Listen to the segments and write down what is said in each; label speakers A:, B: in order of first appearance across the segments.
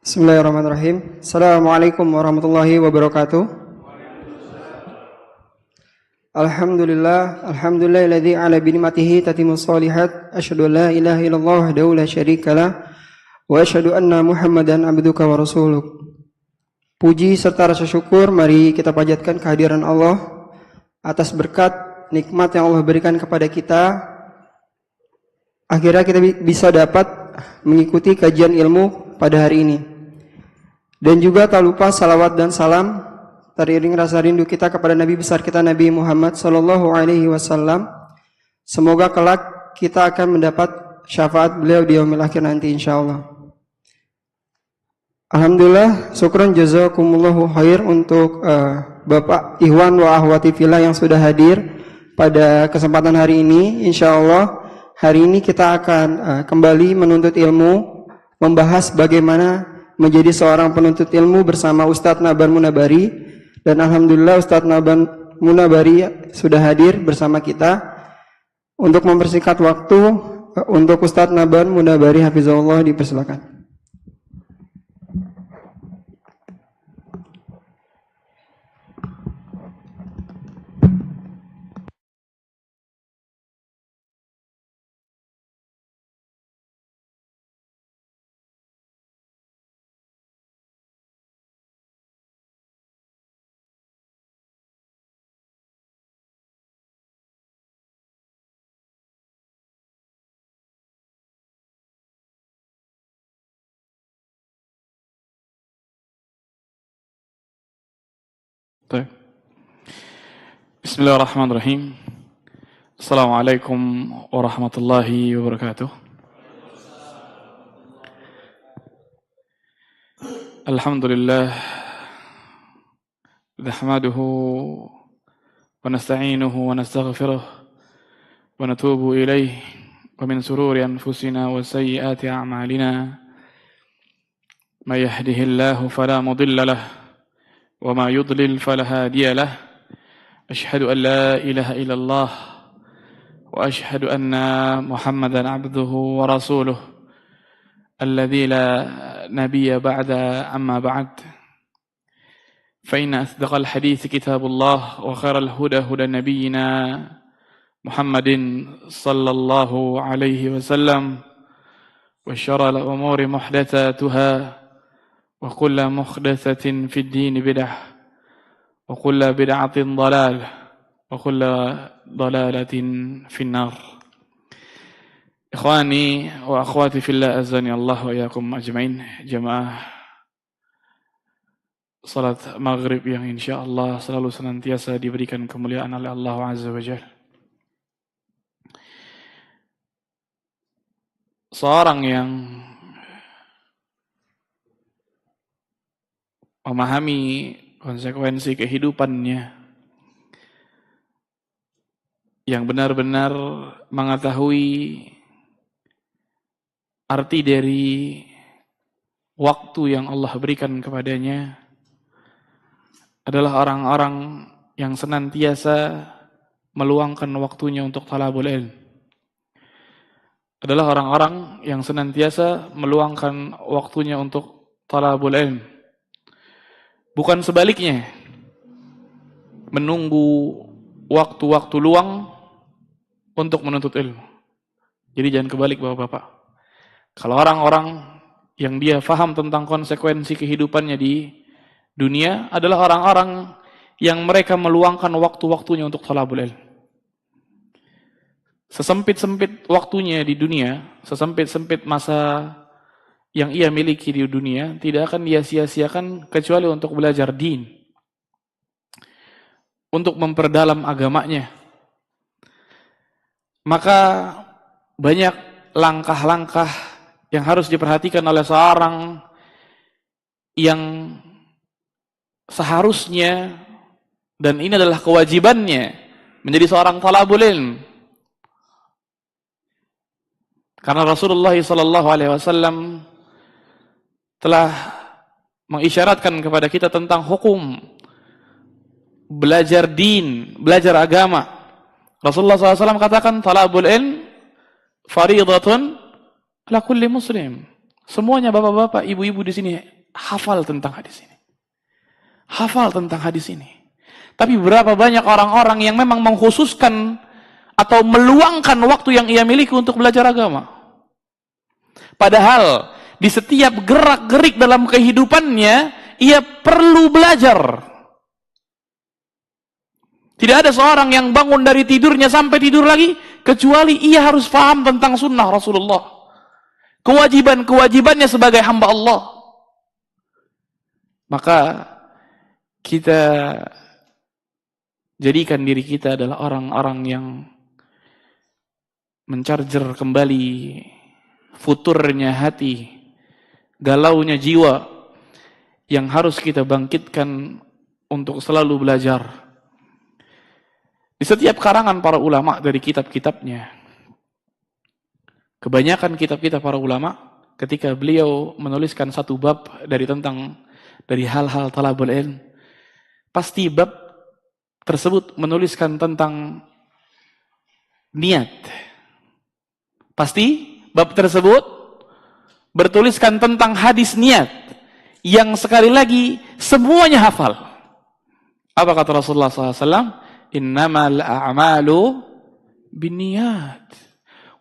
A: Bismillahirrahmanirrahim. Assalamualaikum warahmatullahi wabarakatuh. Alhamdulillahilladzi ala bi ni'matihi tatimmus shalihat. Asyhadu an la ilaha illallah wahdahu la syarikalah wa asyhadu anna Muhammadan abduka wa rasuluh. Puji serta rasa syukur mari kita panjatkan kehadiran Allah atas berkat nikmat yang Allah berikan kepada kita. Akhirnya kita bisa dapat mengikuti kajian ilmu pada hari ini. Dan juga tak lupa salawat dan salam teriring rasa rindu kita kepada Nabi besar kita Nabi Muhammad sallallahu alaihi wasallam. Semoga kelak kita akan mendapat syafaat beliau di yaumil akhir nanti insyaallah. Alhamdulillah, syukran jazakumullahu khair untuk Bapak Ikhwan wa Akhwati Fillah yang sudah hadir pada kesempatan hari ini. Insyaallah hari ini kita akan kembali menuntut ilmu, membahas bagaimana menjadi seorang penuntut ilmu bersama Ustadz Naban Munabari. Dan alhamdulillah Ustadz Naban Munabari sudah hadir bersama kita. Untuk mempersingkat waktu, untuk Ustadz Naban Munabari hafizahullah dipersilakan.
B: Bismillahirrahmanirrahim. Assalamualaikum warahmatullahi wabarakatuh. Alhamdulillah nahmaduhu wa nasta'inuhu wa nastaghfiruh wa natubu ilayhi wa min sururi anfusina wa sayyiati a'malina may yahdihillahu fala mudilla lahu wa ma yudlil fala hadiya lahu. أشهد أن لا إله إلا الله وأشهد أن محمدا عبده ورسوله الذي لا نبي بعد أما بعد فإن أصدق الحديث كتاب الله وخير الهدى هدى نبينا محمد صلى الله عليه وسلم وشر الأمور محدثاتها وكل محدثة في الدين بدعة وكل بدعة ضلالة وكل ضلالة في النار. إخواني وأخواتي في الله أعزني الله وإياكم أجمعين. Jamaah salat maghrib yang insyaallah selalu senantiasa diberikan kemuliaan oleh Allah Azza wa Jalla. Seorang yang memahami konsekuensi kehidupannya, yang benar-benar mengetahui arti dari waktu yang Allah berikan kepadanya, adalah orang-orang yang senantiasa meluangkan waktunya untuk talabul ilm. Adalah orang-orang yang senantiasa meluangkan waktunya untuk talabul ilm. Bukan sebaliknya, menunggu waktu-waktu luang untuk menuntut ilmu. Jadi jangan kebalik bapak-bapak. Kalau orang-orang yang dia faham tentang konsekuensi kehidupannya di dunia adalah orang-orang yang mereka meluangkan waktu-waktunya untuk talabul ilmu. Sesempit-sempit waktunya di dunia, sesempit-sempit masa yang ia miliki di dunia, tidak akan dia sia-siakan kecuali untuk belajar din, untuk memperdalam agamanya. Maka banyak langkah-langkah yang harus diperhatikan oleh seorang yang seharusnya, dan ini adalah kewajibannya, menjadi seorang talabul ilm. Karena Rasulullah SAW telah mengisyaratkan kepada kita tentang hukum belajar din, belajar agama. Rasulullah SAW katakan, talabul ilm fariidatun ala kulli muslim. Semuanya bapak-bapak, ibu-ibu di sini hafal tentang hadis ini. Hafal tentang hadis ini. Tapi berapa banyak orang-orang yang memang mengkhususkan atau meluangkan waktu yang ia miliki untuk belajar agama. Padahal di setiap gerak-gerik dalam kehidupannya, ia perlu belajar. Tidak ada seorang yang bangun dari tidurnya sampai tidur lagi, kecuali ia harus paham tentang sunnah Rasulullah. Kewajiban-kewajibannya sebagai hamba Allah. Maka kita jadikan diri kita adalah orang-orang yang mencarger kembali futurnya hati, galaunya jiwa, yang harus kita bangkitkan untuk selalu belajar. Di setiap karangan para ulama dari kitab-kitabnya, kebanyakan kitab-kitab para ulama ketika beliau menuliskan satu bab dari hal-hal talabul ilm, pasti bab tersebut menuliskan tentang niat. Pasti bab tersebut bertuliskan tentang hadis niat yang sekali lagi semuanya hafal. Apa kata Rasulullah SAW? Innamal a'malu binniyat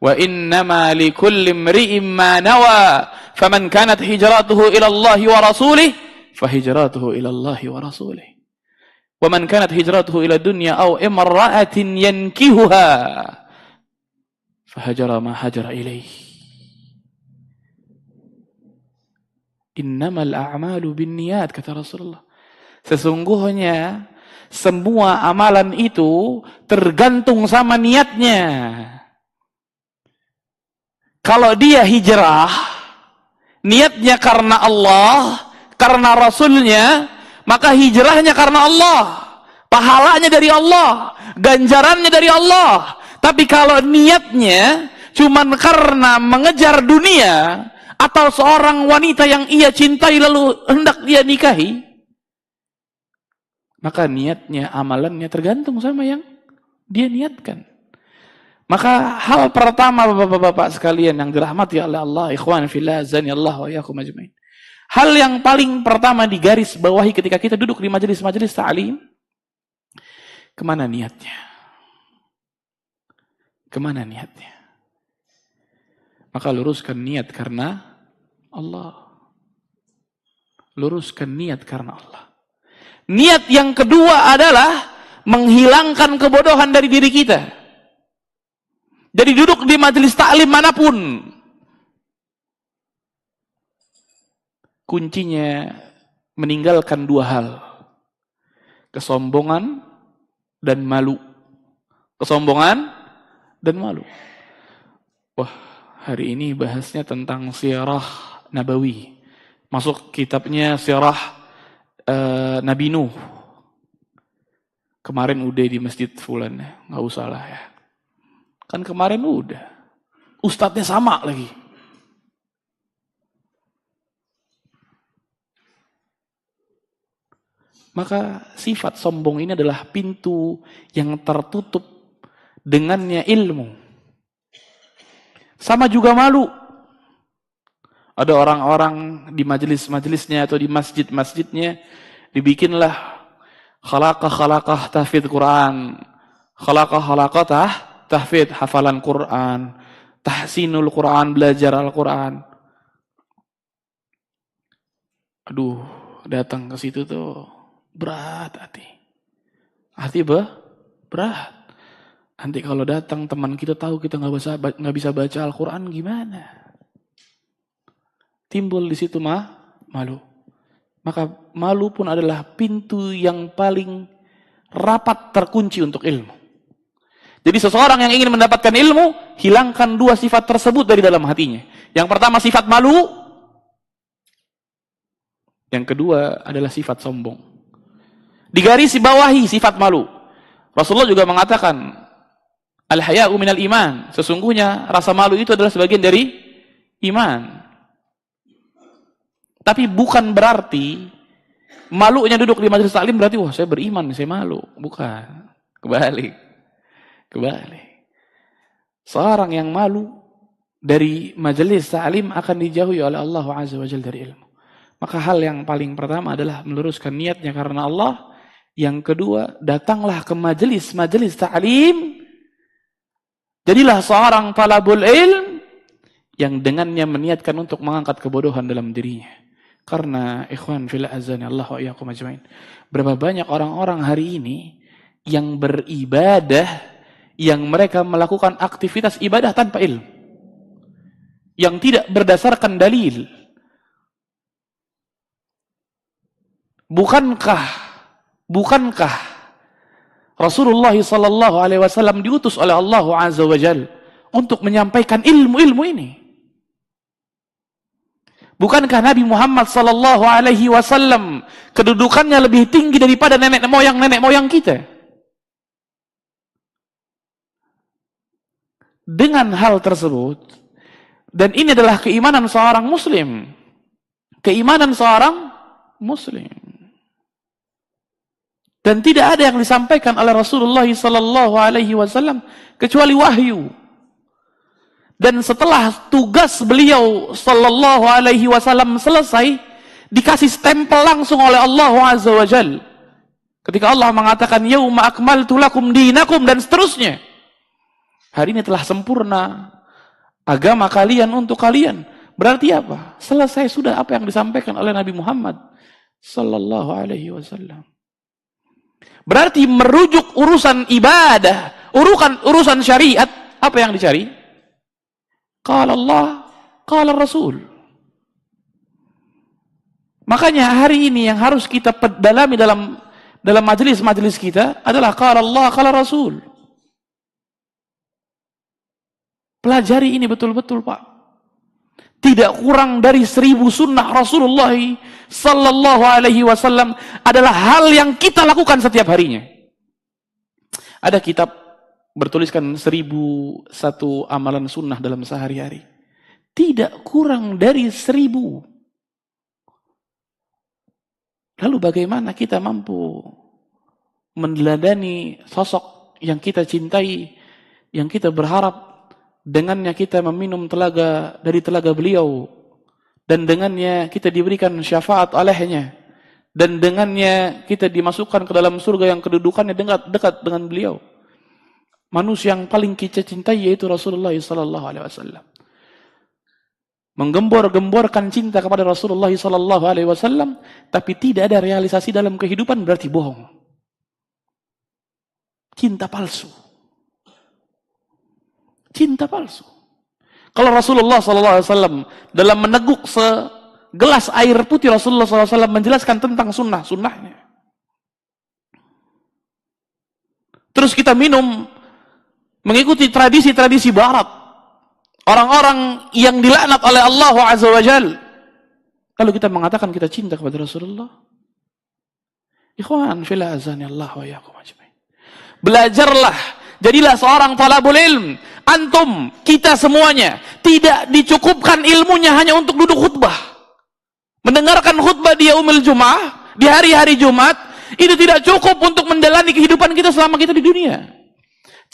B: wa innama likulli imri'in ma nawa faman kanat hijratuhu ila Allah wa rasulih fahijratuhu ila Allah wa rasulih wa man kanat hijratuhu ila dunya aw imra'atin yankihuha fahajara ma hajara ilaih. Innamal a'malu binniyat, kata Rasulullah. Sesungguhnya semua amalan itu tergantung sama niatnya. Kalau dia hijrah, niatnya karena Allah, karena Rasulnya, maka hijrahnya karena Allah. Pahalanya dari Allah, ganjarannya dari Allah. Tapi kalau niatnya cuman karena mengejar dunia, atau seorang wanita yang ia cintai lalu hendak dia nikahi, maka niatnya, amalannya tergantung sama yang dia niatkan. Maka hal pertama bapak-bapak sekalian yang dirahmati oleh Allah, ikhwan fillah, azani Allah wa iyyakum ajmain. Hal yang paling pertama digaris bawahi ketika kita duduk di majelis-majelis ta'lim, kemana niatnya? Kemana niatnya? Maka luruskan niat karena Allah. Luruskan niat karena Allah. Niat yang kedua adalah menghilangkan kebodohan dari diri kita. Jadi duduk di majelis taklim manapun, kuncinya meninggalkan dua hal. Kesombongan dan malu. Kesombongan dan malu. Wah, hari ini bahasnya tentang sirah Nabawi. Masuk kitabnya sirah Nabi Nuh. Kemarin udah di masjid fulan, nggak usah lah ya. Kan kemarin udah. Ustadznya sama lagi. Maka sifat sombong ini adalah pintu yang tertutup dengannya ilmu. Sama juga malu. Ada orang-orang di majelis-majelisnya atau di masjid-masjidnya dibikinlah khalaqah tahfidz Quran, khalaqah tahfidz hafalan Quran, tahsinul Quran, belajar Al-Quran. Aduh, datang ke situ tuh berat hati. Hati berat. Nanti kalau datang teman kita tahu kita nggak bisa baca Al-Quran gimana? Timbul di situ malu. Maka malu pun adalah pintu yang paling rapat terkunci untuk ilmu. Jadi seseorang yang ingin mendapatkan ilmu, hilangkan dua sifat tersebut dari dalam hatinya. Yang pertama sifat malu. Yang kedua adalah sifat sombong. Digarisi bawahi sifat malu. Rasulullah juga mengatakan, al-haya'u minal iman. Sesungguhnya rasa malu itu adalah sebagian dari iman. Tapi bukan berarti malunya duduk di majelis taklim berarti wah saya beriman, saya malu. Bukan. Kebalik. Seorang yang malu dari majelis ta'lim akan dijauhi oleh Allah Azza wa Jalla dari ilmu. Maka hal yang paling pertama adalah meluruskan niatnya karena Allah. Yang kedua, datanglah ke majelis ta'lim. Jadilah seorang talabul ilm yang dengannya meniatkan untuk mengangkat kebodohan dalam dirinya. Karena ikhwan fil azani Allah wa iyyakum ajmain. Berapa banyak orang-orang hari ini yang beribadah, yang mereka melakukan aktivitas ibadah tanpa ilmu, yang tidak berdasarkan dalil. Bukankah Rasulullah sallallahu alaihi wasallam diutus oleh Allah Azza wa Jalla untuk menyampaikan ilmu-ilmu ini? Bukankah Nabi Muhammad sallallahu alaihi wasallam kedudukannya lebih tinggi daripada nenek moyang kita? Dengan hal tersebut, dan ini adalah keimanan seorang muslim. Keimanan seorang muslim. Dan tidak ada yang disampaikan oleh Rasulullah sallallahu alaihi wasallam kecuali wahyu. Dan setelah tugas beliau sallallahu alaihi wasallam selesai, dikasih stempel langsung oleh Allah Azza wa Jalla. Ketika Allah mengatakan yauma akmaltu lakum dinakum dan seterusnya. Hari ini telah sempurna agama kalian untuk kalian. Berarti apa? Selesai sudah apa yang disampaikan oleh Nabi Muhammad sallallahu alaihi wasallam. Berarti merujuk urusan ibadah, urusan syariat, apa yang dicari? Qala Allah, qala Rasul. Makanya hari ini yang harus kita dalami dalam majelis-majelis kita adalah qala Allah, qala Rasul. Pelajari ini betul-betul, Pak. Tidak kurang dari 1000 sunnah Rasulullah sallallahu alaihi wasallam adalah hal yang kita lakukan setiap harinya. Ada kitab bertuliskan 1001 amalan sunnah dalam sehari-hari. Tidak kurang dari 1000. Lalu bagaimana kita mampu meneladani sosok yang kita cintai, yang kita berharap dengannya kita meminum telaga dari telaga beliau, dan dengannya kita diberikan syafaat olehnya, dan dengannya kita dimasukkan ke dalam surga yang kedudukannya dekat dengan beliau. Manusia yang paling kita cintai yaitu Rasulullah sallallahu alaihi wasallam. Menggembor-gemborkan cinta kepada Rasulullah sallallahu alaihi wasallam tapi tidak ada realisasi dalam kehidupan berarti bohong. Cinta palsu. Cinta palsu. Kalau Rasulullah SAW dalam meneguk segelas air putih, Rasulullah SAW menjelaskan tentang sunnahnya. Terus kita minum mengikuti tradisi-tradisi barat, orang-orang yang dilaknat oleh Allah Azza wa Jalla. Lalu kita mengatakan kita cinta kepada Rasulullah. Ikhwan fil azani Allah wa iyyakum ajmain. Belajarlah. Jadilah seorang talabul ilm. Antum, kita semuanya tidak dicukupkan ilmunya hanya untuk duduk khutbah. Mendengarkan khutbah di yaumil Jumat, di hari-hari Jumat, itu tidak cukup untuk menjalani kehidupan kita selama kita di dunia.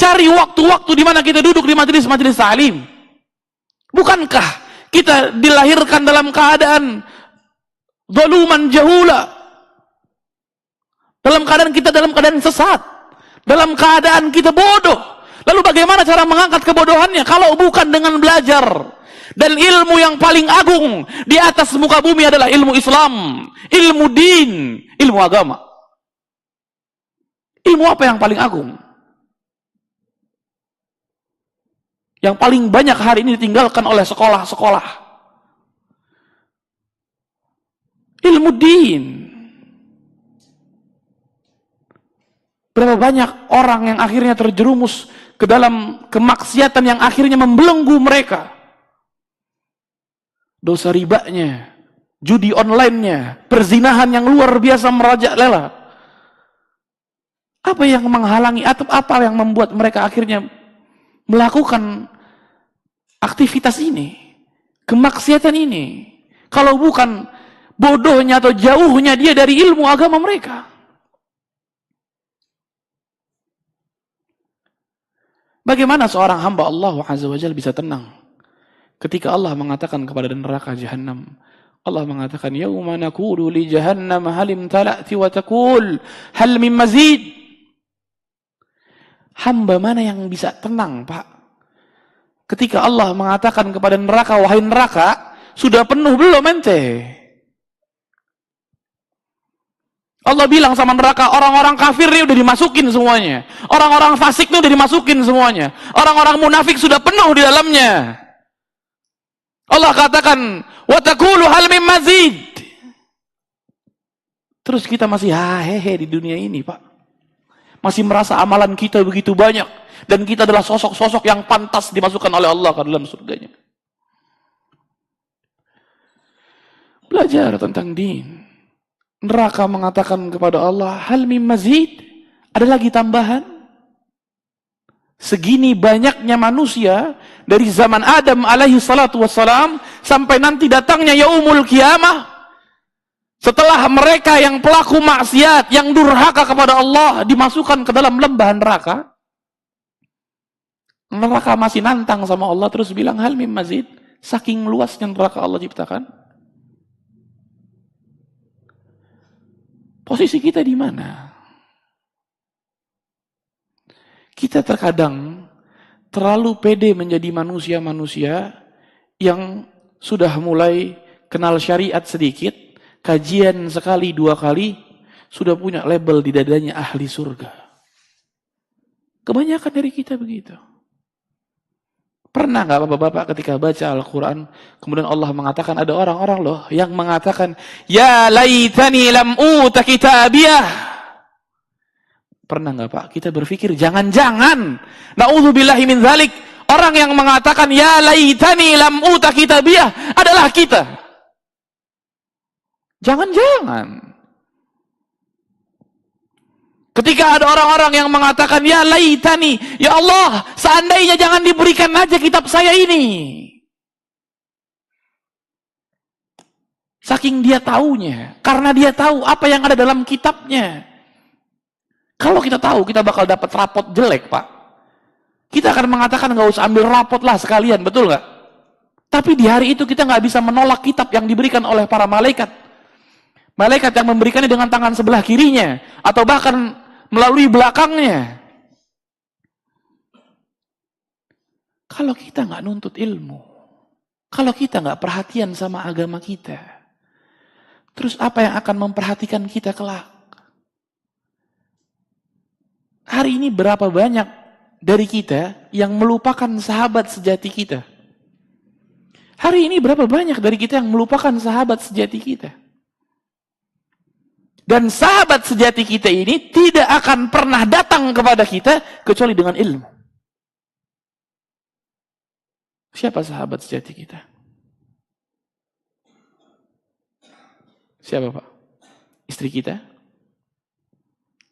B: Cari waktu-waktu di mana kita duduk di majelis-majelis ta'lim. Bukankah kita dilahirkan dalam keadaan zaluman jahula? Dalam keadaan sesat. Dalam keadaan kita bodoh. Lalu bagaimana cara mengangkat kebodohannya? Kalau bukan dengan belajar. Dan ilmu yang paling agung di atas muka bumi adalah ilmu Islam. Ilmu din. Ilmu agama. Ilmu apa yang paling agung? Yang paling banyak hari ini ditinggalkan oleh sekolah-sekolah. Ilmu din. Berapa banyak orang yang akhirnya terjerumus ke dalam kemaksiatan yang akhirnya membelenggu mereka. Dosa ribanya, judi online-nya, perzinahan yang luar biasa merajalela. Apa yang menghalangi atau apa yang membuat mereka akhirnya melakukan aktivitas ini, kemaksiatan ini? Kalau bukan bodohnya atau jauhnya dia dari ilmu agama mereka. Bagaimana seorang hamba Allah Azza wa Jalla bisa tenang Ketika Allah mengatakan kepada neraka Jahannam, Allah mengatakan, "Yauma naqulu li jahannam hal imtala'ti wa taqul hal min mazid." Hamba mana yang bisa tenang, Pak? Ketika Allah mengatakan kepada neraka, "Wahai neraka, sudah penuh belum ente?" Allah bilang sama neraka, orang-orang kafir ini udah dimasukin semuanya. Orang-orang fasik ini udah dimasukin semuanya. Orang-orang munafik sudah penuh di dalamnya. Allah katakan, "Wa taqulu hal min mazid." Terus kita masih hehe di dunia ini, Pak. Masih merasa amalan kita begitu banyak. Dan kita adalah sosok-sosok yang pantas dimasukkan oleh Allah ke dalam surganya. Belajar tentang din. Neraka mengatakan kepada Allah, "Hal min mazid?" Ada lagi tambahan? Segini banyaknya manusia dari zaman Adam alaihi salatu wassalam sampai nanti datangnya yaumul kiamah. Setelah mereka yang pelaku maksiat, yang durhaka kepada Allah dimasukkan ke dalam lembah neraka. Neraka masih nantang sama Allah terus bilang, "Hal min mazid?" Saking luasnya neraka Allah ciptakan. Posisi kita di mana? Kita terkadang terlalu pede menjadi manusia-manusia yang sudah mulai kenal syariat sedikit, kajian sekali, 2 kali, sudah punya label di dadanya ahli surga. Kebanyakan dari kita begitu. Pernah nggak bapak-bapak ketika baca Al-Quran, kemudian Allah mengatakan ada orang-orang loh yang mengatakan, "Ya laitani lam uta kitabiyah." Pernah nggak Pak? Kita berpikir jangan-jangan, na'udzubillahi min dzalik, orang yang mengatakan ya laitani lam uta kitabiyah adalah kita. Jangan-jangan. Ketika ada orang-orang yang mengatakan ya laitani, ya Allah, seandainya jangan diberikan aja kitab saya ini. Saking dia taunya, karena dia tahu apa yang ada dalam kitabnya. Kalau kita tahu kita bakal dapat rapot jelek, Pak, kita akan mengatakan nggak usah ambil rapot lah sekalian, betul nggak? Tapi di hari itu kita nggak bisa menolak kitab yang diberikan oleh para malaikat. Malaikat yang memberikannya dengan tangan sebelah kirinya, atau bahkan melalui belakangnya. Kalau kita nggak nuntut ilmu, kalau kita nggak perhatian sama agama kita, terus apa yang akan memperhatikan kita kelak? Hari ini berapa banyak dari kita yang melupakan sahabat sejati kita? Hari ini berapa banyak dari kita yang melupakan sahabat sejati kita? Dan sahabat sejati kita ini tidak akan pernah datang kepada kita kecuali dengan ilmu. Siapa sahabat sejati kita? Siapa, Pak? Istri kita?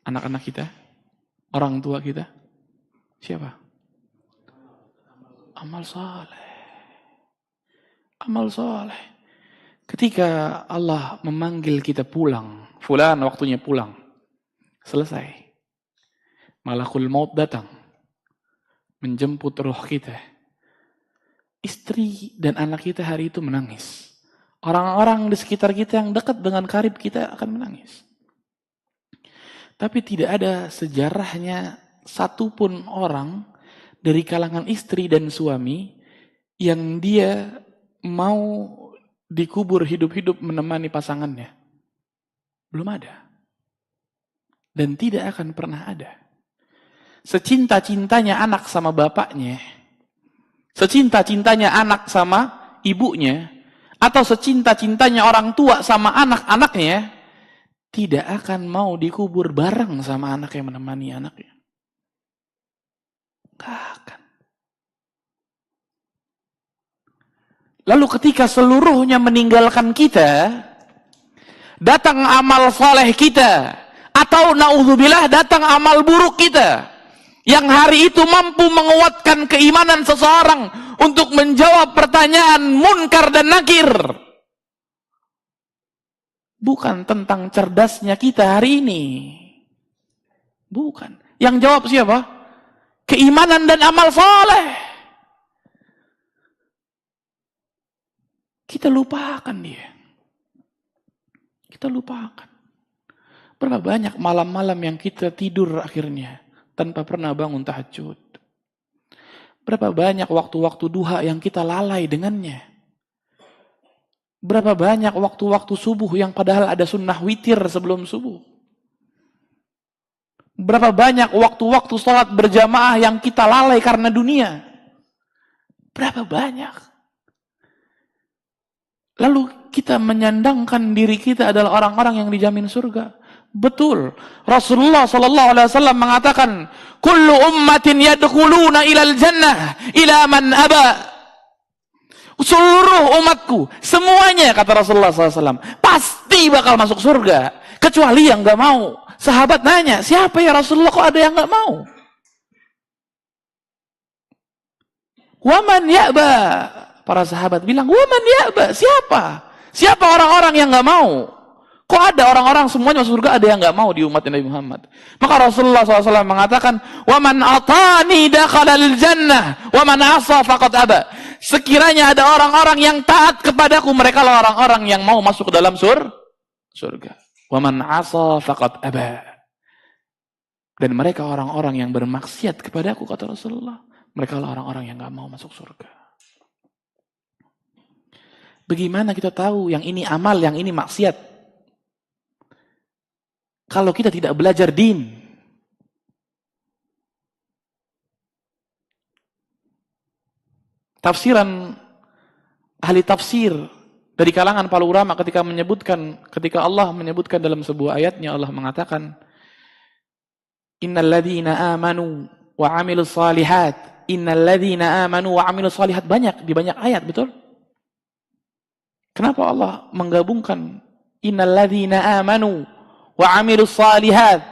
B: Anak-anak kita? Orang tua kita? Siapa? Amal saleh. Amal saleh. Ketika Allah memanggil kita pulang, fulan waktunya pulang. Selesai. Malakul maut datang. Menjemput roh kita. Istri dan anak kita hari itu menangis. Orang-orang di sekitar kita yang dekat dengan karib kita akan menangis. Tapi tidak ada sejarahnya satupun orang dari kalangan istri dan suami yang dia mau dikubur hidup-hidup menemani pasangannya. Belum ada. Dan tidak akan pernah ada. Secinta-cintanya anak sama bapaknya, secinta-cintanya anak sama ibunya, atau secinta-cintanya orang tua sama anak-anaknya, tidak akan mau dikubur bareng sama anak yang menemani anaknya. Gak akan. Lalu ketika seluruhnya meninggalkan kita, datang amal saleh kita, atau naudzubillah datang amal buruk kita, yang hari itu mampu menguatkan keimanan seseorang untuk menjawab pertanyaan munkar dan nakir. Bukan tentang cerdasnya kita hari ini. Bukan. Yang jawab siapa? Keimanan dan amal soleh. kita lupakan dia. Kita lupakan. Berapa banyak malam-malam yang kita tidur akhirnya tanpa pernah bangun tahajud. Berapa banyak waktu-waktu duha yang kita lalai dengannya. Berapa banyak waktu-waktu subuh yang padahal ada sunnah witir sebelum subuh. Berapa banyak waktu-waktu sholat berjamaah yang kita lalai karena dunia. Berapa banyak. Lalu kita menyandangkan diri kita adalah orang-orang yang dijamin surga. Betul. Rasulullah SAW mengatakan, "Kullu ummatin yadkhuluna ilal jannah ila man aba." Seluruh umatku, semuanya, kata Rasulullah SAW, pasti bakal masuk surga, kecuali yang gak mau. Sahabat nanya, siapa ya Rasulullah, kok ada yang gak mau? Waman ya'ba. Para sahabat bilang, waman ya'ba, siapa? Siapa orang-orang yang gak mau? Kok ada orang-orang semuanya masuk surga, ada yang gak mau di umat Nabi Muhammad? Maka Rasulullah SAW mengatakan, waman atani dakhalal jannah, waman asa faqad aba. Sekiranya ada orang-orang yang taat kepadaku, mereka lah orang-orang yang mau masuk ke dalam surga. Waman asa faqad aba. Dan mereka orang-orang yang bermaksiat kepadaku, kata Rasulullah, mereka lah orang-orang yang gak mau masuk surga. Bagaimana kita tahu yang ini amal, yang ini maksiat? Kalau kita tidak belajar din. Tafsiran ahli tafsir dari kalangan para ulama ketika Allah menyebutkan dalam sebuah ayatnya, Allah mengatakan, Innal ladzina amanu wa 'amilus shalihat. Innal ladzina amanu wa 'amilus shalihat, banyak di banyak ayat, betul? Kenapa Allah menggabungkan innal ladzina amanu wa 'amilus shalihat?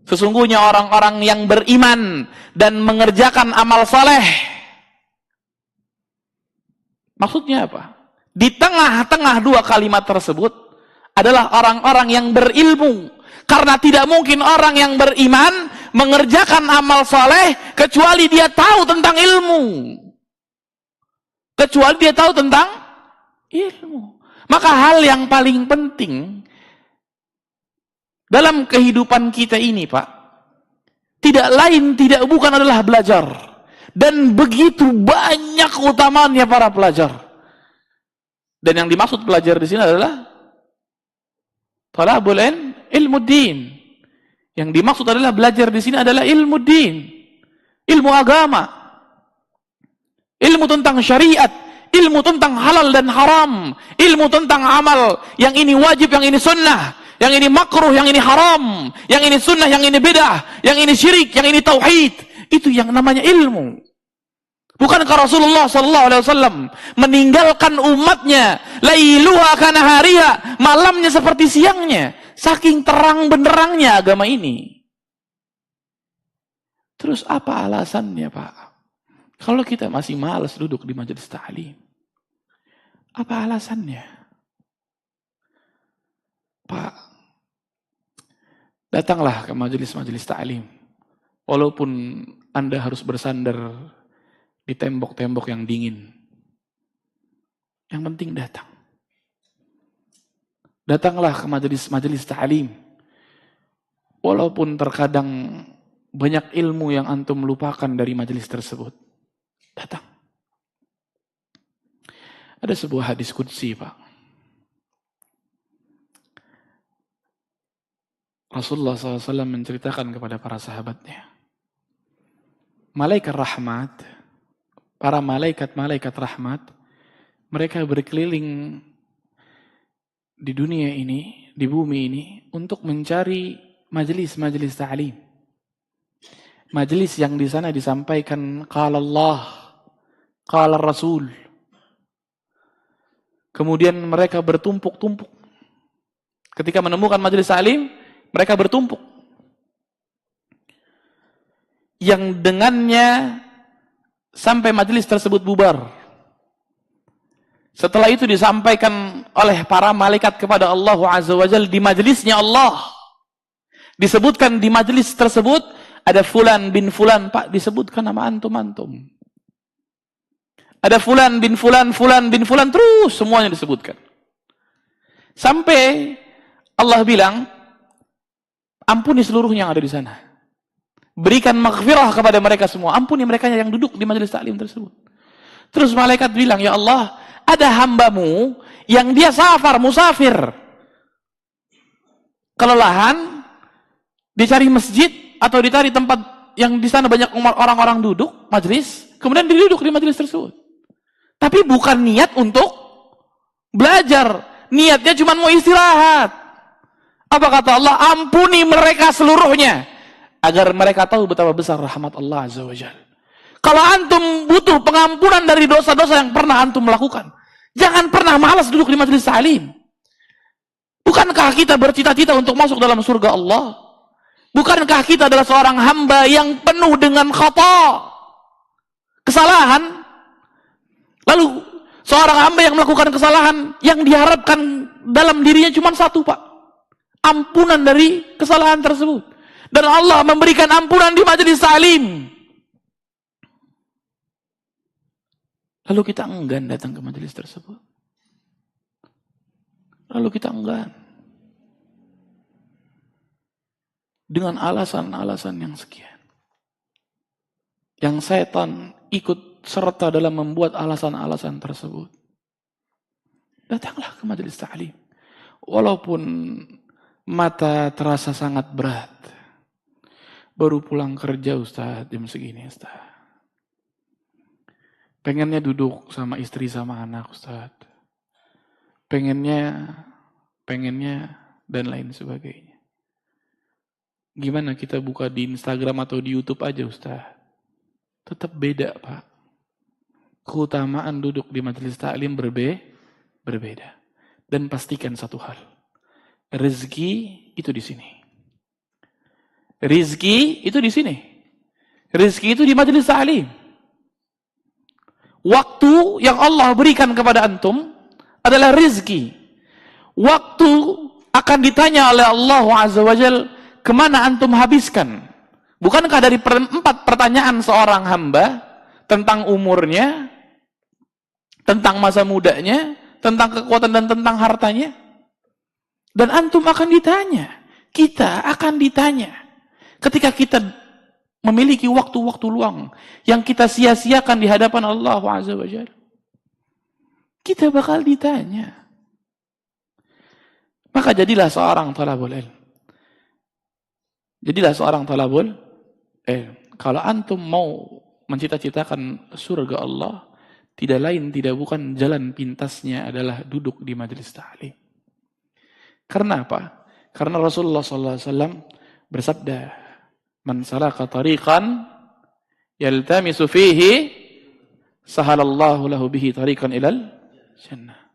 B: Sesungguhnya orang-orang yang beriman dan mengerjakan amal saleh. Maksudnya apa? Di tengah-tengah dua kalimat tersebut adalah orang-orang yang berilmu. Karena tidak mungkin orang yang beriman mengerjakan amal saleh kecuali dia tahu tentang ilmu. Kecuali dia tahu tentang ilmu. Maka hal yang paling penting dalam kehidupan kita ini, Pak, tidak lain, tidak bukan adalah belajar. Dan begitu banyak utamaannya para pelajar. Dan yang dimaksud pelajar di sini adalah talabul ilmu din. Yang dimaksud adalah belajar di sini adalah ilmu din. Ilmu agama. Ilmu tentang syariat, ilmu tentang halal dan haram, ilmu tentang amal, yang ini wajib, yang ini sunnah, yang ini makruh, yang ini haram, yang ini sunnah, yang ini bidah, yang ini syirik, yang ini tauhid. Itu yang namanya ilmu. Bukankah Rasulullah SAW meninggalkan umatnya, lailuha kanahariha, malamnya seperti siangnya, saking terang benderangnya agama ini. Terus apa alasannya, Pak? Kalau kita masih malas duduk di majelis ta'lim, apa alasannya? Pak, datanglah ke majelis-majelis ta'lim. Walaupun Anda harus bersandar di tembok-tembok yang dingin. Yang penting datang. Datanglah ke majelis-majelis ta'lim. Walaupun terkadang banyak ilmu yang antum lupakan dari majelis tersebut. Datang. Ada sebuah hadis qudsi, Pak. Rasulullah SAW menceritakan kepada para sahabatnya. Malaikat rahmat, para malaikat-malaikat rahmat, mereka berkeliling di dunia ini, di bumi ini, untuk mencari majelis-majelis ta'lim. Majelis yang di sana disampaikan qala Allah, qala Rasul. Kemudian mereka bertumpuk-tumpuk. Ketika menemukan majelis ta'lim, mereka bertumpuk. Yang dengannya sampai majelis tersebut bubar. Setelah itu disampaikan oleh para malaikat kepada Allah Azza wa Jalla di majelisnya Allah. Disebutkan di majelis tersebut ada fulan bin fulan, Pak, disebutkan nama antum-antum. Ada fulan bin fulan, fulan bin fulan, terus semuanya disebutkan. Sampai Allah bilang, ampuni seluruhnya yang ada di sana. Berikan maghfirah kepada mereka semua. Ampuni mereka yang duduk di majelis taklim tersebut. Terus malaikat bilang, ya Allah, ada hambamu yang dia musafir. Kelelahan, dicari masjid atau dicari tempat yang di sana banyak orang-orang duduk, majelis, kemudian dia duduk di majelis tersebut. Tapi bukan niat untuk belajar. Niatnya cuma mau istirahat. Apa kata Allah? Ampuni mereka seluruhnya. Agar mereka tahu betapa besar rahmat Allah Azza wa Jalla. Kalau antum butuh pengampunan dari dosa-dosa yang pernah antum lakukan, jangan pernah malas duduk di majelis ta'lim. Bukankah kita bercita-cita untuk masuk dalam surga Allah? Bukankah kita adalah seorang hamba yang penuh dengan khata, kesalahan? Lalu seorang hamba yang melakukan kesalahan, yang diharapkan dalam dirinya cuma satu, Pak. Ampunan dari kesalahan tersebut. Dan Allah memberikan ampunan di majelis ta'lim. Lalu kita enggan datang ke majelis tersebut. Lalu kita enggan. Dengan alasan-alasan yang sekian. Yang setan ikut serta dalam membuat alasan-alasan tersebut. Datanglah ke majelis ta'lim. Walaupun mata terasa sangat berat. Baru pulang kerja Ustaz, jam segini Ustaz. Pengennya duduk sama istri sama anak Ustaz. Pengennya, dan lain sebagainya. Gimana kita buka di Instagram atau di YouTube aja Ustaz? Tetap beda Pak. Keutamaan duduk di majelis taklim berbeda. Dan pastikan satu hal. Rezeki itu di sini. Rizki itu di sini. Rizki itu di majelis ta'lim. Waktu yang Allah berikan kepada antum adalah rizki. Waktu akan ditanya oleh Allah Azza wa Jal, kemana antum habiskan? Bukankah dari 4 pertanyaan seorang hamba tentang umurnya, tentang masa mudanya, tentang kekuatan dan tentang hartanya? Dan antum akan ditanya. Kita akan ditanya. Ketika kita memiliki waktu-waktu luang yang kita sia-siakan di hadapan Allah Azza wa Jalla, kita bakal ditanya. Maka jadilah seorang talabul ilm. Jadilah seorang talabul ilm. Kalau antum mau mencita-citakan surga Allah, tidak lain tidak bukan jalan pintasnya adalah duduk di majelis ta'lim. Karena apa? Karena Rasulullah SAW bersabda, man salaka tariqan yaltamisu fihi sahalallahu lahu bihi tariqan ilal jannah.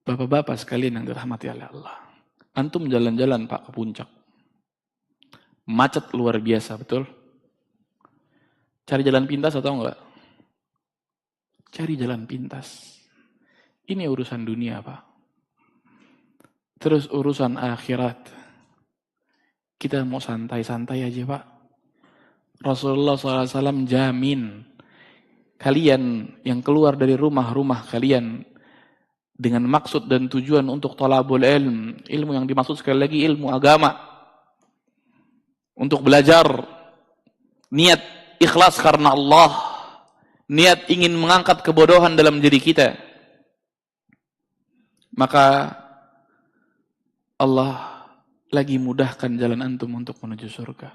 B: Bapak-bapak sekalian yang dirahmati oleh Allah. Antum jalan-jalan Pak ke puncak. Macet luar biasa, betul? Cari jalan pintas atau enggak? Cari jalan pintas. Ini urusan dunia, Pak. Terus urusan akhirat. Kita mau santai-santai aja, Pak. Rasulullah SAW jamin kalian yang keluar dari rumah-rumah kalian dengan maksud dan tujuan untuk thalabul ilm. Ilmu yang dimaksud sekali lagi ilmu agama. Untuk belajar. Niat ikhlas karena Allah. Niat ingin mengangkat kebodohan dalam diri kita. Maka Allah lagi mudahkan jalan antum untuk menuju surga.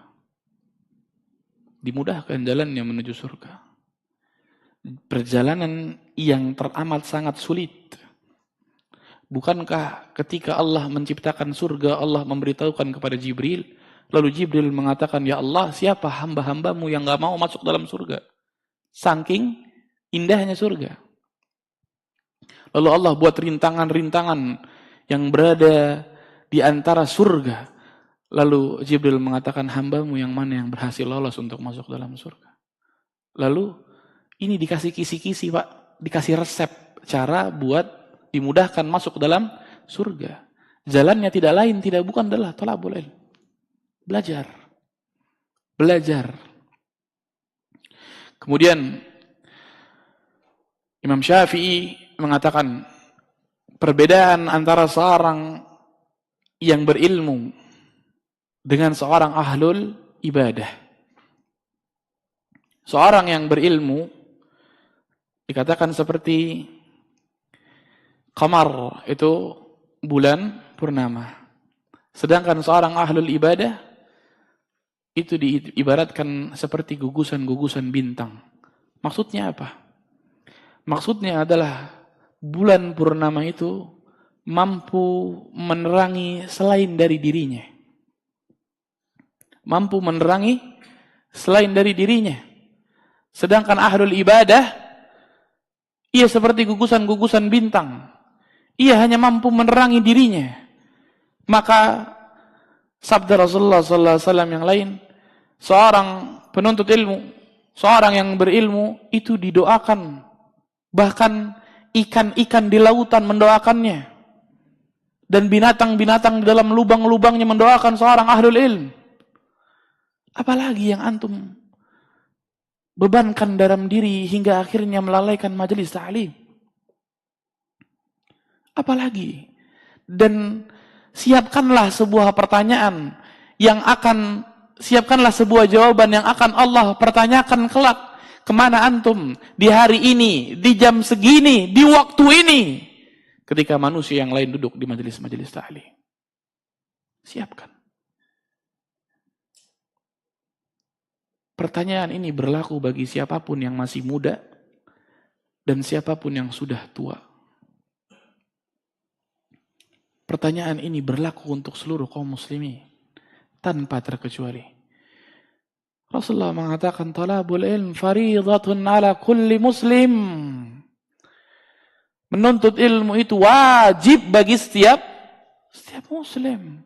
B: Dimudahkan jalannya menuju surga. Perjalanan yang teramat sangat sulit. Bukankah ketika Allah menciptakan surga, Allah memberitahukan kepada Jibril, lalu Jibril mengatakan, ya Allah, siapa hamba-hambamu yang gak mau masuk dalam surga? Saking indahnya surga. Lalu Allah buat rintangan-rintangan yang berada di antara surga. Lalu Jibril mengatakan, hambamu yang mana yang berhasil lolos untuk masuk dalam surga. Lalu ini dikasih kisi-kisi Pak. Dikasih resep cara buat dimudahkan masuk dalam surga. Jalannya tidak lain, tidak bukan adalah thalabul ilm. Belajar. Belajar. Kemudian Imam Syafi'i mengatakan perbedaan antara seorang yang berilmu dengan seorang ahlul ibadah. Seorang yang berilmu dikatakan seperti qamar, itu bulan purnama. Sedangkan seorang ahlul ibadah itu diibaratkan seperti gugusan-gugusan bintang. Maksudnya apa? Maksudnya adalah bulan purnama itu mampu menerangi selain dari dirinya. Mampu menerangi selain dari dirinya. Sedangkan ahlul ibadah, ia seperti gugusan-gugusan bintang. Ia hanya mampu menerangi dirinya. Maka sabda Rasulullah SAW yang lain, seorang penuntut ilmu, seorang yang berilmu itu didoakan. Bahkan ikan-ikan di lautan mendoakannya. Dan binatang-binatang di dalam lubang-lubangnya mendoakan seorang ahlul ilm. Apalagi yang antum bebankan dalam diri hingga akhirnya melalaikan majelis ta'lim. Apalagi. Dan siapkanlah sebuah pertanyaan yang akan, siapkanlah sebuah jawaban yang akan Allah pertanyakan kelak. Kemana antum di hari ini, di jam segini, di waktu ini, ketika manusia yang lain duduk di majelis-majelis ta'lim. Siapkan. Pertanyaan ini berlaku bagi siapapun yang masih muda dan siapapun yang sudah tua. Pertanyaan ini berlaku untuk seluruh kaum muslimin tanpa terkecuali. Rasulullah mengatakan talabul ilm fariidatun ala kulli muslim. Menuntut ilmu itu wajib bagi setiap muslim.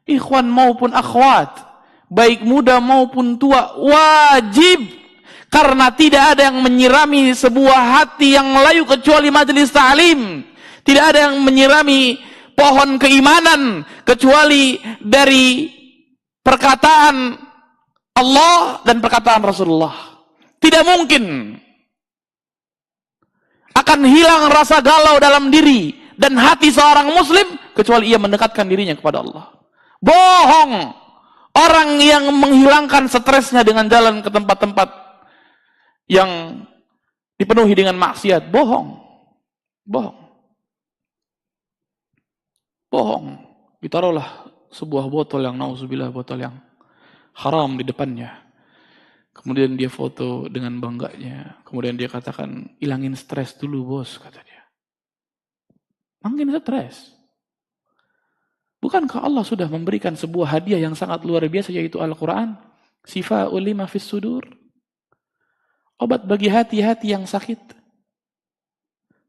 B: Ikhwan maupun akhwat, baik muda maupun tua, wajib. Karena tidak ada yang menyirami sebuah hati yang layu kecuali majelis ta'lim. Tidak ada yang menyirami pohon keimanan kecuali dari perkataan Allah dan perkataan Rasulullah. Tidak mungkin akan hilang rasa galau dalam diri dan hati seorang muslim kecuali ia mendekatkan dirinya kepada Allah. Bohong orang yang menghilangkan stresnya dengan jalan ke tempat-tempat yang dipenuhi dengan maksiat. Bohong. Ditaruhlah sebuah botol yang nauzubillah, botol yang haram di depannya. Kemudian dia foto dengan bangganya. Kemudian dia katakan, ilangin stres dulu bos, kata dia. Makin stres. Bukankah Allah sudah memberikan sebuah hadiah yang sangat luar biasa, yaitu Al-Quran? Sifa'ul lima fis sudur. Obat bagi hati-hati yang sakit.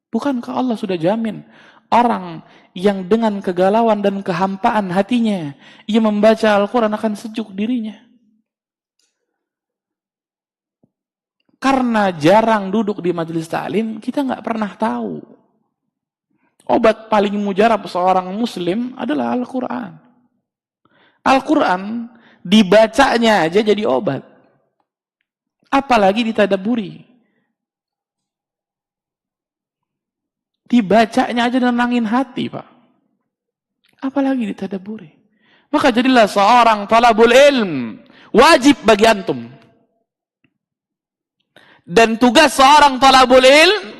B: Bukankah Allah sudah jamin orang yang dengan kegalauan dan kehampaan hatinya, ia membaca Al-Quran akan sejuk dirinya. Karena jarang duduk di majelis ta'lim, kita nggak pernah tahu. Obat paling mujarab seorang muslim adalah Al-Quran. Al-Quran dibacanya aja jadi obat. Apalagi ditadaburi. Dibacanya aja nenangin hati, Pak. Apalagi ditadaburi. Maka jadilah seorang talabul ilm. Wajib bagi antum. Dan tugas seorang talabul ilm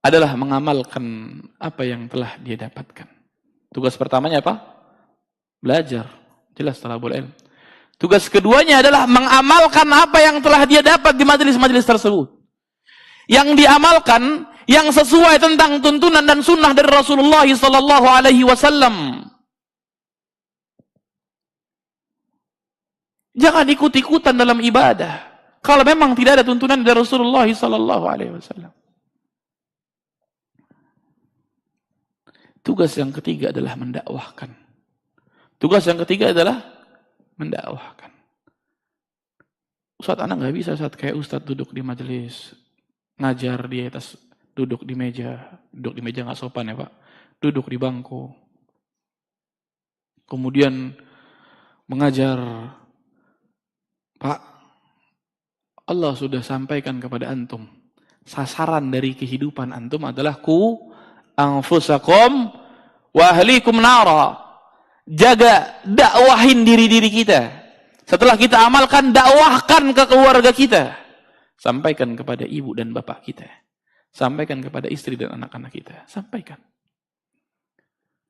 B: adalah mengamalkan apa yang telah dia dapatkan. Tugas pertamanya apa? Belajar. Jelas talabul ilm. Tugas keduanya adalah mengamalkan apa yang telah dia dapat di majelis-majelis tersebut. Yang diamalkan yang sesuai tentang tuntunan dan sunnah dari Rasulullah SAW. Jangan ikut-ikutan dalam ibadah kalau memang tidak ada tuntunan dari Rasulullah SAW. Tugas yang ketiga adalah mendakwahkan. Ustaz, anak nggak bisa saat kayak Ustaz duduk di majelis ngajar di atas, duduk di meja nggak sopan ya Pak, duduk di bangku, kemudian mengajar. Pak, Allah sudah sampaikan kepada antum. Sasaran dari kehidupan antum adalah ku anfusakum wa ahlikum nara. Jaga, dakwahin diri-diri kita. Setelah kita amalkan, dakwahkan ke keluarga kita. Sampaikan kepada ibu dan bapak kita. Sampaikan kepada istri dan anak-anak kita. Sampaikan.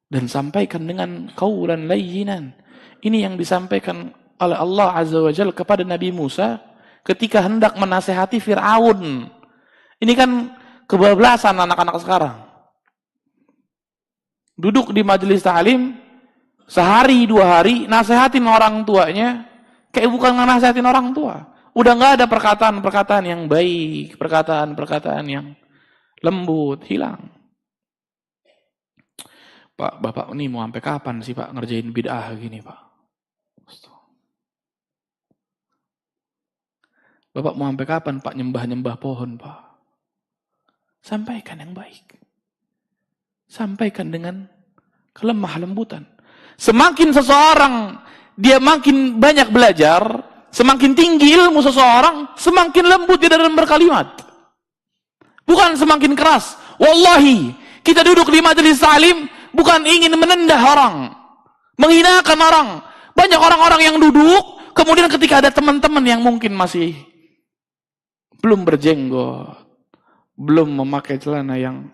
B: Dan sampaikan dengan qaulan layyinan. Ini yang disampaikan oleh Allah Azza wa Jalla kepada Nabi Musa ketika hendak menasehati Fir'aun. Ini kan kebablasan anak-anak sekarang. Duduk di majelis ta'lim, sehari, 2 hari, nasehatin orang tuanya, kayak bukan nasehatin orang tua. Udah nggak ada perkataan-perkataan yang baik, perkataan-perkataan yang lembut, hilang. Pak, Bapak ini mau sampai kapan sih Pak ngerjain bid'ah gini Pak? Bapak mau sampai kapan Pak nyembah-nyembah pohon Pak? Sampaikan yang baik. Sampaikan dengan kelemah lembutan. Semakin seseorang dia makin banyak belajar, semakin tinggi ilmu seseorang, semakin lembut dia dalam berkalimat. Bukan semakin keras. Wallahi, kita duduk di majelis ta'lim bukan ingin menendah orang, menghinakan orang. Banyak orang-orang yang duduk, kemudian ketika ada teman-teman yang mungkin masih belum berjenggot, belum memakai celana yang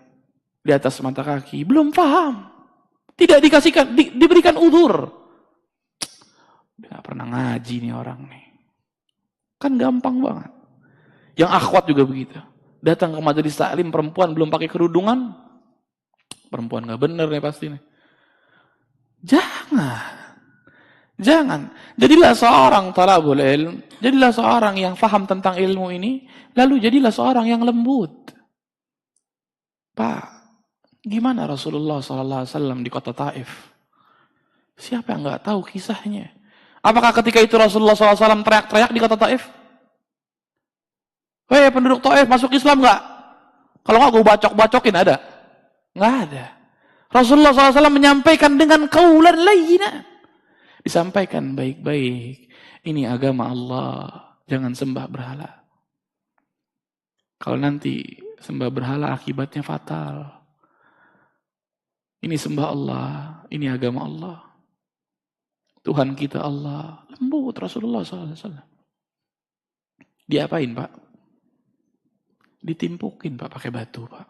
B: di atas mata kaki, belum paham, tidak diberikan udzur. Dia nggak pernah ngaji nih orang nih, kan gampang banget. Yang akhwat juga begitu, datang ke majelis taklim perempuan belum pakai kerudungan, perempuan nggak bener nih pasti nih. Jangan. Jadilah seorang talabul ilm, jadilah seorang yang faham tentang ilmu ini, lalu jadilah seorang yang lembut. Pak, gimana Rasulullah SAW di kota Taif? Siapa yang nggak tahu kisahnya? Apakah ketika itu Rasulullah SAW teriak-teriak di kota Taif? Hei penduduk Taif, masuk Islam nggak? Kalau nggak gue bacok-bacokin, ada? Nggak ada. Rasulullah SAW menyampaikan dengan qaulan layyinan. Disampaikan baik-baik. Ini agama Allah. Jangan sembah berhala. Kalau nanti sembah berhala akibatnya fatal. Ini sembah Allah. Ini agama Allah. Tuhan kita Allah. Lembut Rasulullah SAW. Diapain Pak? Ditimpukin Pak pakai batu Pak.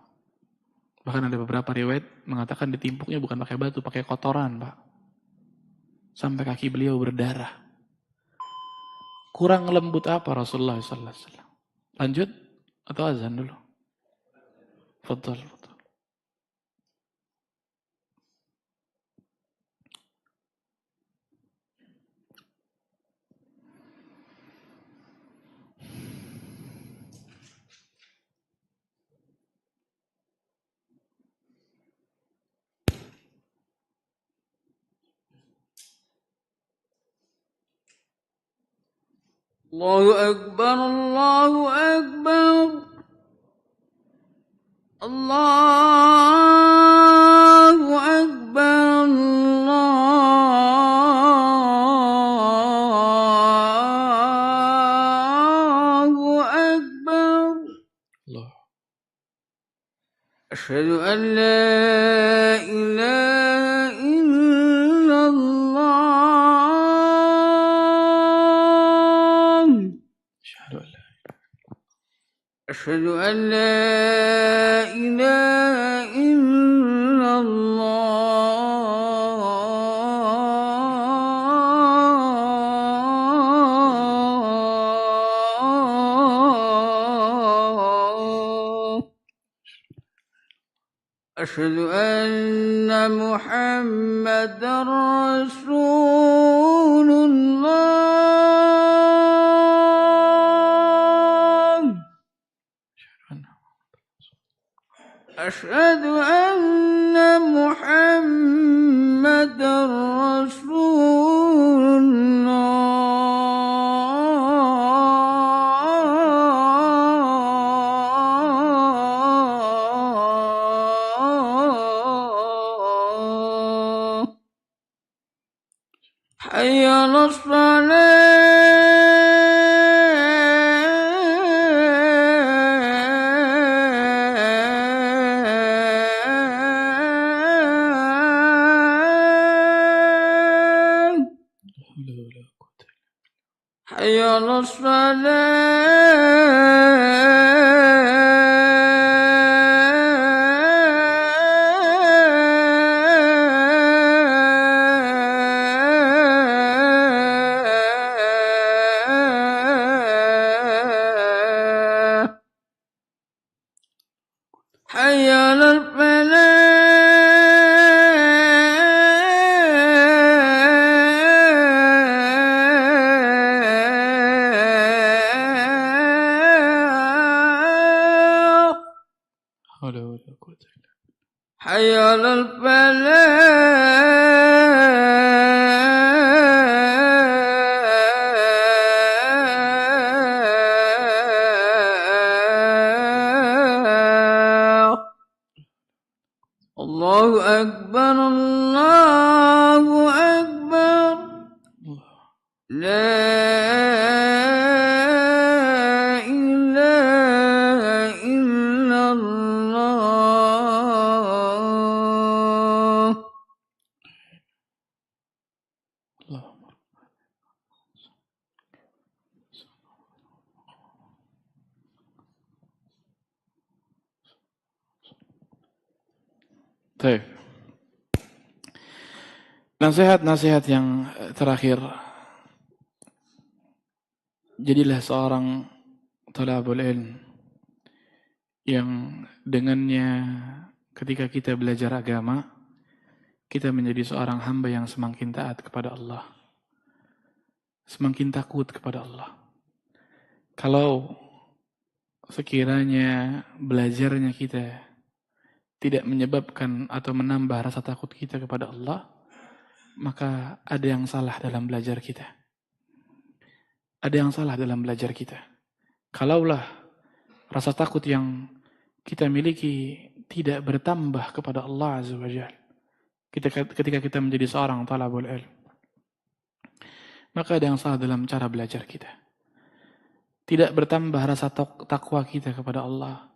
B: Bahkan ada beberapa riwayat mengatakan ditimpuknya bukan pakai batu, pakai kotoran Pak. Sampai kaki beliau berdarah. Kurang lembut apa Rasulullah SAW? Lanjut atau azan dulu? Fadhal.
C: Allahu Akbar, Allahu Akbar. Allahu Akbar, Allahu Akbar.
B: Allah.
C: Asyhadu an la ilaha illallah. أشهد أن لا إله إلا الله. أشهد أن محمدا رسول الله. أشهد أن محمدا رسول الله. حي على الصلاة. حي على الصلاة حي على الفلاح
B: حول ولا قوة إلا
C: حي على الفلاح الله أكبر الله أكبر
B: الله.
C: لا إله إلا الله
B: اللهم Baik. Nasihat-nasihat yang terakhir. Jadilah seorang talabul ilm yang dengannya ketika kita belajar agama, kita menjadi seorang hamba yang semakin taat kepada Allah. Semakin takut kepada Allah. Kalau sekiranya belajarnya kita tidak menyebabkan atau menambah rasa takut kita kepada Allah, maka ada yang salah dalam belajar kita. Ada yang salah dalam belajar kita. Kalaulah rasa takut yang kita miliki tidak bertambah kepada Allah Azza wa Jalla, ketika kita menjadi seorang talabul ilm, maka ada yang salah dalam cara belajar kita. Tidak bertambah rasa takwa kita kepada Allah,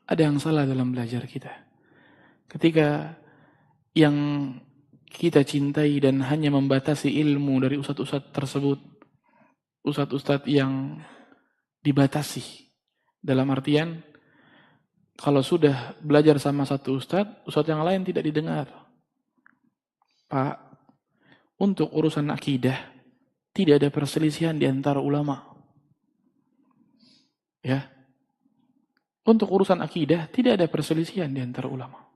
B: ada yang salah dalam belajar kita. Ketika yang kita cintai dan hanya membatasi ilmu dari ustadz-ustadz tersebut, ustadz-ustadz yang dibatasi, dalam artian kalau sudah belajar sama satu ustadz yang lain tidak didengar. Pak, untuk urusan akidah tidak ada perselisihan di antara ulama. Ya. Untuk urusan akidah tidak ada perselisihan di antara ulama.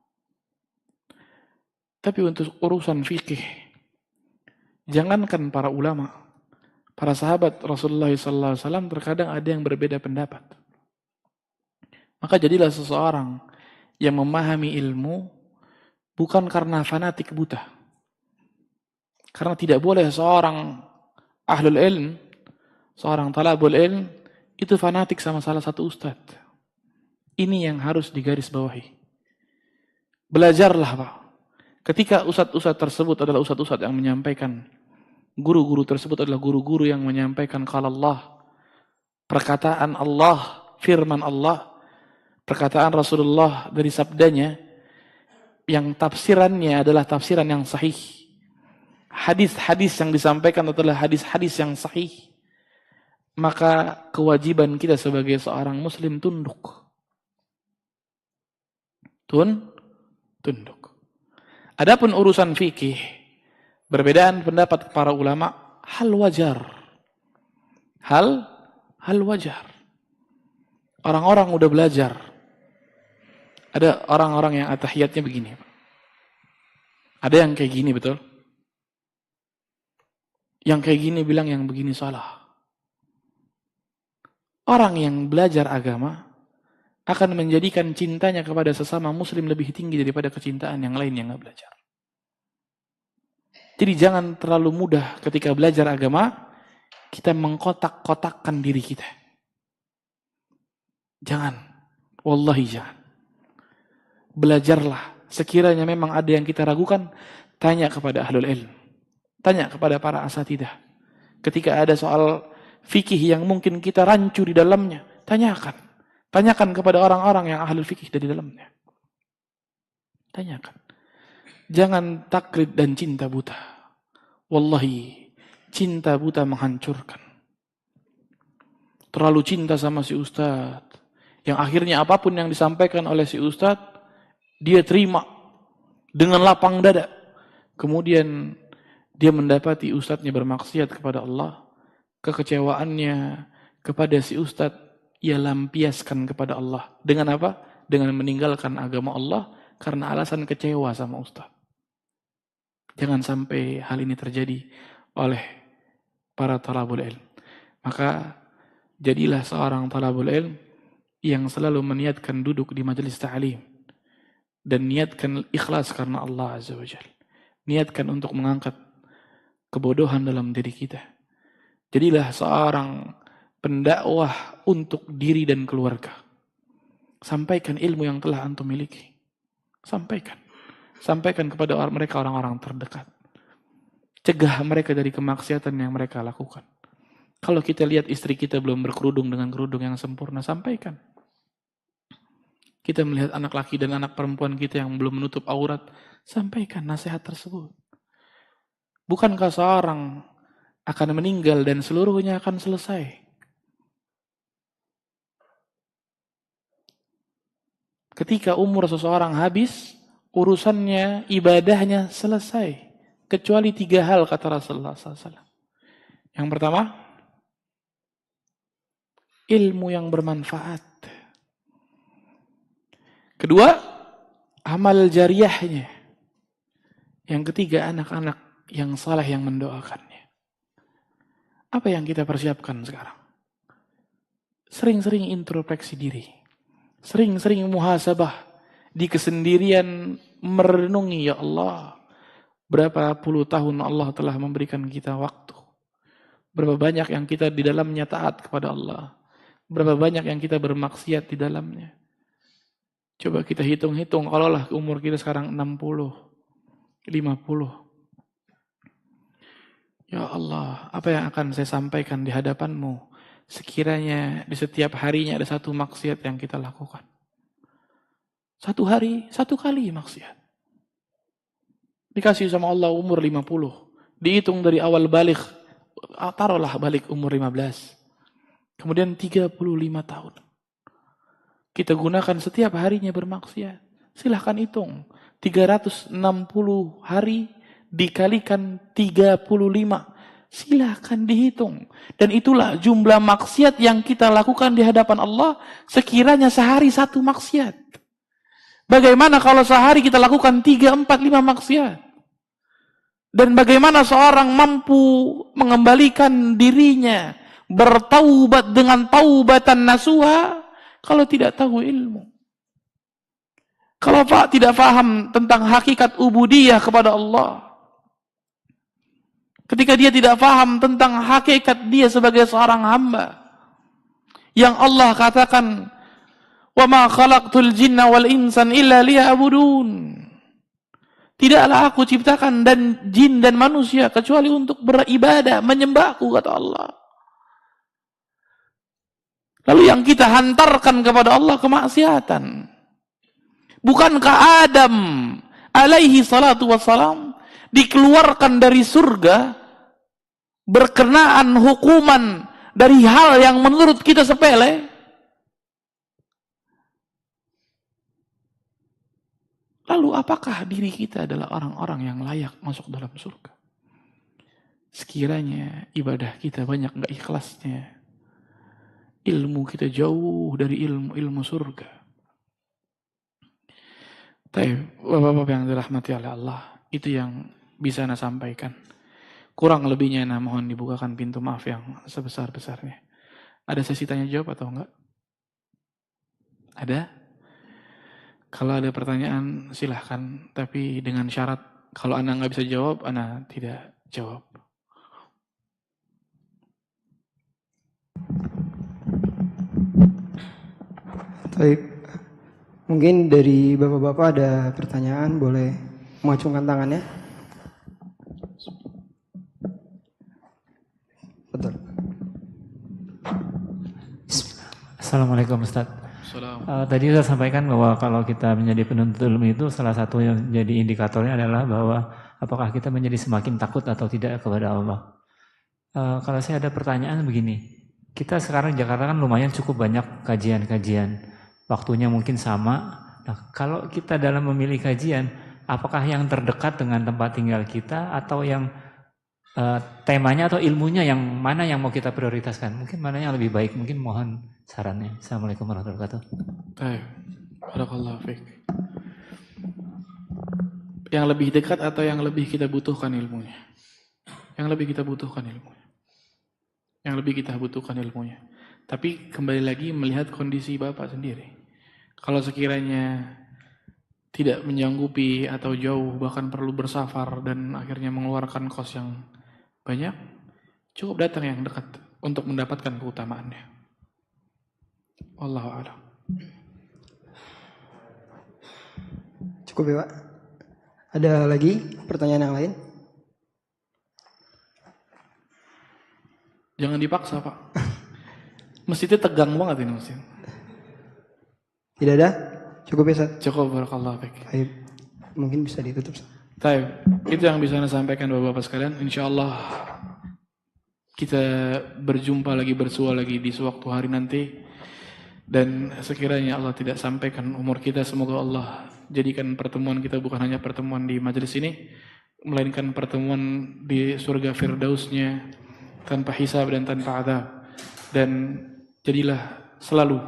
B: Tapi untuk urusan fikih, jangankan para ulama, para sahabat Rasulullah SAW terkadang ada yang berbeda pendapat. Maka jadilah seseorang yang memahami ilmu bukan karena fanatik buta. Karena tidak boleh seorang ahlul ilm, seorang talabul ilm, itu fanatik sama salah satu ustadz. Ini yang harus digarisbawahi. Belajarlah, Pak. Ketika ustadz-ustadz tersebut adalah ustadz-ustadz yang menyampaikan, guru-guru tersebut adalah guru-guru yang menyampaikan qala Allah, perkataan Allah, firman Allah, perkataan Rasulullah dari sabdanya, yang tafsirannya adalah tafsiran yang sahih. Hadis-hadis yang disampaikan adalah hadis-hadis yang sahih. Maka kewajiban kita sebagai seorang muslim tunduk. Tunduk. Adapun urusan fikih, perbedaan pendapat para ulama, hal wajar. Hal wajar. Orang-orang udah belajar. Ada orang-orang yang atahiyatnya begini. Ada yang kayak gini, betul? Yang kayak gini bilang yang begini salah. Orang yang belajar agama akan menjadikan cintanya kepada sesama muslim lebih tinggi daripada kecintaan yang lain yang nggak belajar. Jadi jangan terlalu mudah ketika belajar agama kita mengkotak-kotakkan diri kita. Jangan. Wallahi jangan. Belajarlah. Sekiranya memang ada yang kita ragukan, tanya kepada ahlul ilm. Tanya kepada para asatidah. Ketika ada soal fikih yang mungkin kita rancu di dalamnya, tanyakan. Tanyakan kepada orang-orang yang ahlul fikih dari dalamnya. Tanyakan. Jangan taklid dan cinta buta. Wallahi, cinta buta menghancurkan. terlalu cinta sama si ustadz, yang akhirnya apapun yang disampaikan oleh si ustadz, dia terima dengan lapang dada. Kemudian dia mendapati ustadznya bermaksiat kepada Allah, kekecewaannya kepada si ustadz ia lampiaskan kepada Allah. Dengan apa? Dengan meninggalkan agama Allah karena alasan kecewa sama ustadz. Jangan sampai hal ini terjadi oleh para talabul ilm. Maka jadilah seorang talabul ilm yang selalu meniatkan duduk di majelis ta'lim dan niatkan ikhlas karena Allah Azza wa Jalla. Niatkan untuk mengangkat kebodohan dalam diri kita. Jadilah seorang pendakwah untuk diri dan keluarga. Sampaikan ilmu yang telah antum miliki. Sampaikan kepada mereka orang-orang terdekat. Cegah mereka dari kemaksiatan yang mereka lakukan. Kalau kita lihat istri kita belum berkerudung dengan kerudung yang sempurna, sampaikan. Kita melihat anak laki dan anak perempuan kita yang belum menutup aurat, sampaikan nasihat tersebut. Bukankah seorang akan meninggal dan seluruhnya akan selesai? Ketika umur seseorang habis, urusannya, ibadahnya selesai. Kecuali 3 hal kata Rasulullah SAW. Yang pertama, ilmu yang bermanfaat. Kedua, amal jariyahnya. Yang ketiga, anak-anak yang saleh yang mendoakannya. Apa yang kita persiapkan sekarang? Sering-sering introspeksi diri. Sering-sering muhasabah. Di kesendirian merenungi, ya Allah, berapa puluh tahun Allah telah memberikan kita waktu. Berapa banyak yang kita di dalamnya taat kepada Allah. Berapa banyak yang kita bermaksiat di dalamnya. Coba kita hitung-hitung, kalaulah umur kita sekarang 60, 50. Ya Allah, apa yang akan saya sampaikan di hadapanmu sekiranya di setiap harinya ada satu maksiat yang kita lakukan. Satu hari, satu kali maksiat. Dikasih sama Allah umur 50. Dihitung dari awal balik. Taruhlah balik umur 15. Kemudian 35 tahun. Kita gunakan setiap harinya bermaksiat. Silahkan hitung. 360 hari dikalikan 35. Silahkan dihitung. Dan itulah jumlah maksiat yang kita lakukan di hadapan Allah. Sekiranya sehari satu maksiat. Bagaimana kalau sehari kita lakukan 3, 4, 5 maksiat? Dan bagaimana seorang mampu mengembalikan dirinya bertaubat dengan taubatan nasuha kalau tidak tahu ilmu? Kalau tidak paham tentang hakikat ubudiyah kepada Allah. Ketika dia tidak paham tentang hakikat dia sebagai seorang hamba. Yang Allah katakan, wa ma khalaqtul jinna wal insan illa liya'budun. Tidaklah aku ciptakan jin dan manusia kecuali untuk beribadah, menyembahku, kata Allah. Lalu yang kita hantarkan kepada Allah kemaksiatan. Bukankah Adam alaihi salatu wassalam dikeluarkan dari surga berkenaan hukuman dari hal yang menurut kita sepele? Lalu apakah diri kita adalah orang-orang yang layak masuk dalam surga? Sekiranya ibadah kita banyak gak ikhlasnya, ilmu kita jauh dari ilmu surga. Tapi bapak-bapak yang dirahmati oleh Allah, itu yang bisa Ana sampaikan. Kurang lebihnya Ana mohon dibukakan pintu maaf yang sebesar-besarnya. Ada sesi tanya jawab atau enggak? Ada? Kalau ada pertanyaan silahkan, tapi dengan syarat kalau Ana nggak bisa jawab, Ana tidak jawab.
A: Baik, mungkin dari bapak-bapak ada pertanyaan, boleh mengacungkan tangannya. Betul.
D: Assalamualaikum Ustaz. Tadi Ustaz sampaikan bahwa kalau kita menjadi penuntut ilmu itu salah satu yang jadi indikatornya adalah bahwa apakah kita menjadi semakin takut atau tidak kepada Allah. Kalau saya ada pertanyaan begini, kita sekarang di Jakarta kan lumayan cukup banyak kajian-kajian, waktunya mungkin sama. Nah, kalau kita dalam memilih kajian, apakah yang terdekat dengan tempat tinggal kita atau yang temanya atau ilmunya yang mana yang mau kita prioritaskan? Mungkin mana yang lebih baik? Mungkin mohon sarannya. Assalamualaikum warahmatullahi wabarakatuh.
B: Baik, barakallahu fiik. Yang lebih dekat atau yang lebih kita butuhkan ilmunya? Yang lebih kita butuhkan ilmunya. Yang lebih kita butuhkan ilmunya. Tapi kembali lagi melihat kondisi Bapak sendiri. Kalau sekiranya tidak menyanggupi atau jauh, bahkan perlu bersafar dan akhirnya mengeluarkan kos yang banyak, cukup datang yang dekat untuk mendapatkan keutamaannya. Wallahu a'lam.
A: Cukup ya Pak. Ada lagi pertanyaan yang lain?
B: Jangan dipaksa Pak. Masjidnya tegang banget ini masjid.
A: Tidak ada? Cukup ya Ustaz?
B: Cukup, barakallahu fiik.
A: Baik. Mungkin bisa ditutup Ustaz.
B: Baik, itu yang bisa saya sampaikan Bapak-bapak sekalian. Insyaallah kita berjumpa lagi, bersua lagi di sewaktu hari nanti. Dan sekiranya Allah tidak sampaikan umur kita, semoga Allah jadikan pertemuan kita bukan hanya pertemuan di majelis ini, melainkan pertemuan di surga Firdausnya tanpa hisab dan tanpa azab. Dan jadilah selalu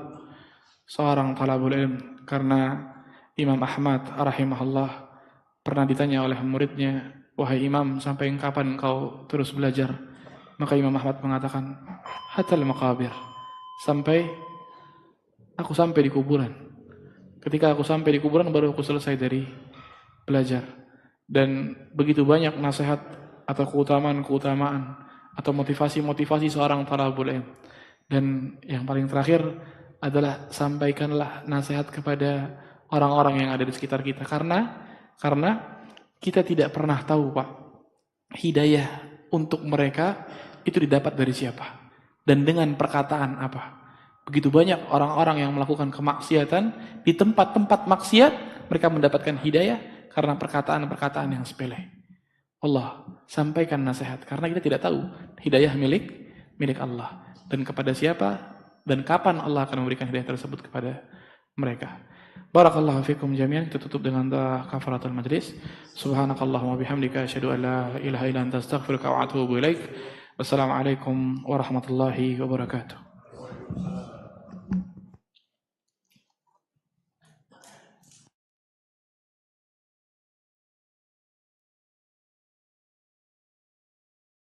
B: seorang talabul ilm, karena Imam Ahmad rahimahullah pernah ditanya oleh muridnya, wahai Imam, sampai kapan engkau terus belajar? Maka Imam Ahmad mengatakan, hatal maqabir, sampai aku sampai di kuburan. Ketika aku sampai di kuburan baru aku selesai dari belajar. Dan begitu banyak nasihat atau keutamaan-keutamaan atau motivasi-motivasi seorang talabul ilm. Dan yang paling terakhir adalah sampaikanlah nasihat kepada orang-orang yang ada di sekitar kita. Karena kita tidak pernah tahu Pak, hidayah untuk mereka itu didapat dari siapa dan dengan perkataan apa. Begitu banyak orang-orang yang melakukan kemaksiatan di tempat-tempat maksiat, mereka mendapatkan hidayah karena perkataan-perkataan yang sepele. Allah sampaikan nasihat karena kita tidak tahu hidayah milik Allah dan kepada siapa dan kapan Allah akan memberikan hidayah tersebut kepada mereka. Barakallahu fikum jami'an. Kita tutup dengan doa kafaratul majlis. Subhanakallahumma bihamdika asyhadu an la ilaha illa anta astaghfiruka wa atubu ilaik. Wassalamualaikum warahmatullahi wabarakatuh.